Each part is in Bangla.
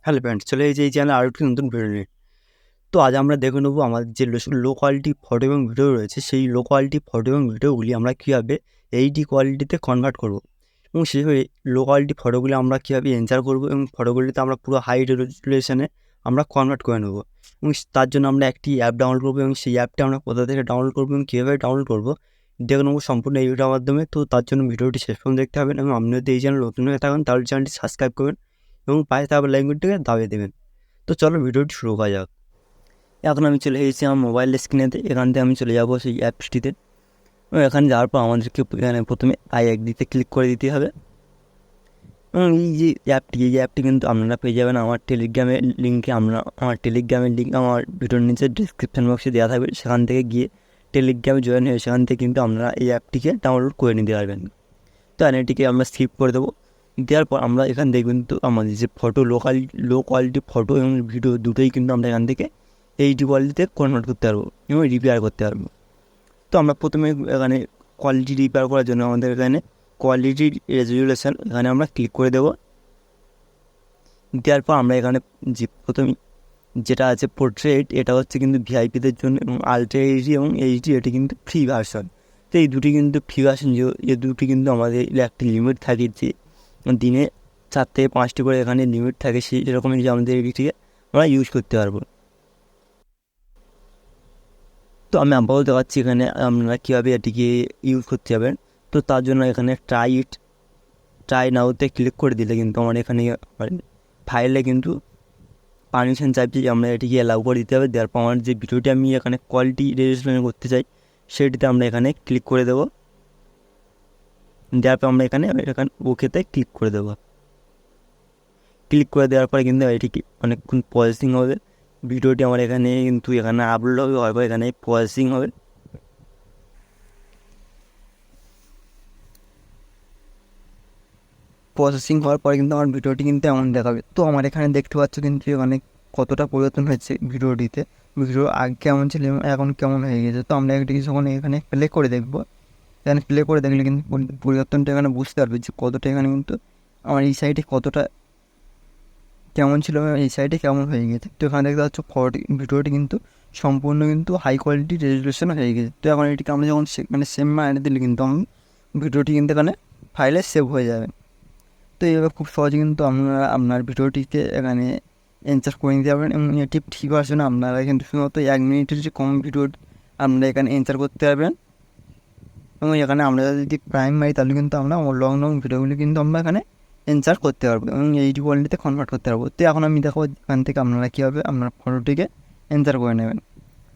হ্যালো ফ্রেন্ডস, চলে এসেছি এই চ্যানেলে আরও একটি নতুন ভিডিও নিয়ে। তো আজ আমরা দেখে নেবো আমাদের যে লো কোয়ালিটি ফটো এবং ভিডিও রয়েছে, সেই লো কোয়ালিটি ফটো এবং ভিডিওগুলি আমরা কীভাবে এইচডি কোয়ালিটিতে কনভার্ট করবো এবং সেভাবে লো কোয়ালিটি ফটোগুলি আমরা কীভাবে এনচার করবো এবং ফটোগুলিতে আমরা পুরো হাই রেজুলেশনে আমরা কনভার্ট করে নেবো। এবং তার জন্য আমরা একটি অ্যাপ ডাউনলোড করবো এবং সেই অ্যাপটা আমরা কোথা থেকে ডাউনলোড করবো এবং কীভাবে ডাউনলোড করবো দেখে নেবো সম্পূর্ণ এই ভিডিওর মাধ্যমে। তো তার জন্য ভিডিওটি শেষ পর্যন্ত দেখতে হবেন এবং আপনি যদি এই চ্যানেল নতুন হয়ে থাকেন তাহলে চ্যানেলটি সাবস্ক্রাইব করবেন এবং পাশে থাকা বেল আইকনটিকে দাবিয়ে দেবেন। তো চলো ভিডিওটি শুরু করা যাক। এখন আমি চলে এসেছি আমার মোবাইল স্ক্রিনেতে। এখান থেকে আমি চলে যাবো সেই অ্যাপসটিতে এবং এখানে যাওয়ার পর আমাদেরকে এখানে প্রথমে আইএডিতে ক্লিক করে দিতে হবে এবং এই অ্যাপটি কিন্তু আপনারা পেয়ে যাবেন আমার টেলিগ্রামের লিঙ্কে। আমার টেলিগ্রামের লিঙ্ক আমার ভিডিওর নিচে ডিসক্রিপশান বক্সে দেওয়া থাকবে, সেখান থেকে গিয়ে টেলিগ্রামে জয়েন হয়ে সেখান থেকে কিন্তু আপনারা এই অ্যাপটিকে ডাউনলোড করে নিতে পারবেন। তো এটিকে আমরা স্কিপ করে দেবো। দেওয়ার পর আমরা এখান থেকে কিন্তু আমাদের যে ফটো লো কোয়ালিটি ফটো এবং ভিডিও দুটোই কিন্তু আমরা এখান থেকে এইচডি কোয়ালিটিতে কনভার্ট করতে পারবো এবং রিপেয়ার করতে পারবো। তো আমরা প্রথমে এখানে কোয়ালিটি রিপেয়ার করার জন্য আমাদের এখানে কোয়ালিটি রেজুলেশন এখানে আমরা ক্লিক করে দেবো। দেওয়ার পর আমরা এখানে যে প্রথমে যেটা আছে পোর্ট্রেট, এটা হচ্ছে কিন্তু ভিআইপিদের জন্য, এবং আলট্রা এইচডি এবং এইচডি এটি কিন্তু ফ্রি ভার্সন। তো এই দুটি কিন্তু ফ্রি ভার্সন, এই দুটি কিন্তু আমাদের একটি লিমিট থাকে যে দিনে 4 থেকে 5টি করে এখানে লিমিট থাকে, সেই এরকমই যে আমাদের এটিকে আমরা ইউজ করতে পারবো। তো আমি আপাতত দেখাচ্ছি এখানে আপনারা কীভাবে এটিকে ইউজ করতে যাবেন। তো তার জন্য এখানে ট্রাই নাওতে ক্লিক করে দিলে কিন্তু আমার এখানে ফাইলে কিন্তু পারমিশন চাইছি যে আমরা এটিকে অ্যালাউ করে দিতে হবে। দেওয়ার পর আমার যে ভিডিওটি আমি এখানে কোয়ালিটি রেজুলেশন করতে চাই সেটিতে আমরা এখানে ক্লিক করে দেবো। দেওয়ার পর আমরা এখানে ওকেতে ক্লিক করে দেবো। ক্লিক করে দেওয়ার পরে কিন্তু এটি অনেকক্ষণ প্রসেসিং হবে। ভিডিওটি আমার এখানে আপলোড হবে, হয়তো এখানে প্রসেসিং হবে। প্রসেসিং হওয়ার পরে কিন্তু আমার ভিডিওটি কিন্তু এমন দেখাবে। তো আমার এখানে দেখতে পাচ্ছ কিন্তু এখানে কতটা পরিবর্তন হয়েছে ভিডিওটিতে। ভিডিও আগে কেমন ছিল এবং এখন কেমন হয়ে গেছে। তো আমরা একটি যখন এখানে প্লে করে দেখবো, এখানে প্লে করে দেখলে কিন্তু পরিবর্তনটা এখানে বুঝতে পারবে যে কতটা এখানে কিন্তু আমার এই সাইডে কতটা কেমন ছিল এবং এই সাইডে কেমন হয়ে গেছে। তো এখানে দেখতে পাচ্ছ ভিডিওটি কিন্তু সম্পূর্ণ কিন্তু হাই কোয়ালিটি রেজুলেশন হয়ে গেছে। তো এখন এটিকে আমরা যখন সেম মাইনে দিলে কিন্তু ভিডিওটি কিন্তু এখানে ফাইলে সেভ হয়ে যাবে। তো এইভাবে খুব সহজে কিন্তু আপনারা আপনার ভিডিওটিকে এখানে এনচার করে নিতে পারবেন এবং এটি ঠিক ভার্সনে আপনারা কিন্তু শুধুমাত্র 1 মিনিটের যে কম ভিডিও আপনারা এখানে এনচার করতে পারবেন। এবং এখানে আমরা যদি প্রাইম মারি তাহলে কিন্তু আমরা লং ভিডিওগুলি কিন্তু আমরা এখানে এনচার করতে পারবো এবং এইচডি কোয়ালিটিতে কনভার্ট করতে পারবো। তো এখন আমি দেখাবো এখান থেকে আপনারা কীভাবে আপনার ফটোটিকে এনচার করে নেবেন।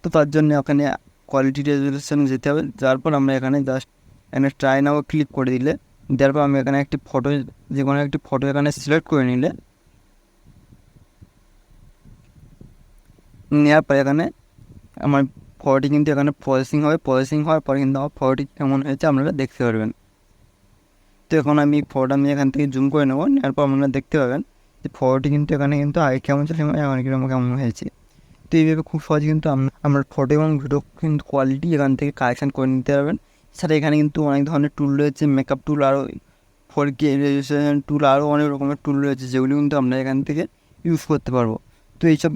তো তার জন্য এখানে কোয়ালিটি রেজুলেশনে যেতে হবে। তারপর আমরা এখানে জাস্ট এখানে ট্রাই নাও ক্লিক করে দিলে, দেওয়ার পর আমি এখানে একটি ফটো, যে কোনো একটি ফটো এখানে সিলেক্ট করে নিলে, নেওয়ার পরে এখানে আমার ফটোটি কিন্তু এখানে প্রসেসিং হবে। প্রসেসিং হওয়ার পরে কিন্তু আমার ফটোটি কেমন হয়েছে আপনারা দেখতে পারবেন। তো এখন আমি ফটোটা আমি এখান থেকে জুম করে নেবো। নেওয়ার পর আপনারা দেখতে পাবেন যে ফটোটি কিন্তু এখানে কিন্তু আগে কেমন ছিল এবং এখন কেমন হয়েছে। তো এইভাবে খুব সহজে কিন্তু আপনার ফটো এবং ভিডিও কিন্তু কোয়ালিটি এখান থেকে কালেকশান করে নিতে পারবেন। এছাড়া এখানে কিন্তু অনেক ধরনের টুল রয়েছে, মেকআপ টুল, আরও 4K রেজুলেশন টুল, আরও অনেক রকমের টুল রয়েছে যেগুলি কিন্তু আমরা এখান থেকে ইউজ করতে পারবো। তো এইসব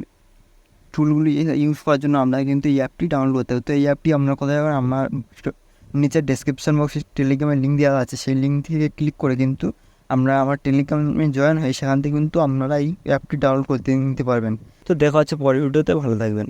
টুলগুলি ইউজ করার জন্য আপনারা কিন্তু এই অ্যাপটি ডাউনলোড করতে হবে। তো এই অ্যাপটি আপনার কোথায় যাবেন, আমার নিচের ডেসক্রিপশন বক্সে টেলিগ্রামের লিঙ্ক দেওয়া আছে, সেই লিঙ্ক থেকে ক্লিক করে কিন্তু আমরা আমার টেলিগ্রামে জয়েন হয়ে সেখান থেকে কিন্তু আপনারা এই অ্যাপটি ডাউনলোড করতে নিতে পারবেন। তো দেখা হচ্ছে পরের ভিডিওতে, ভালো থাকবেন।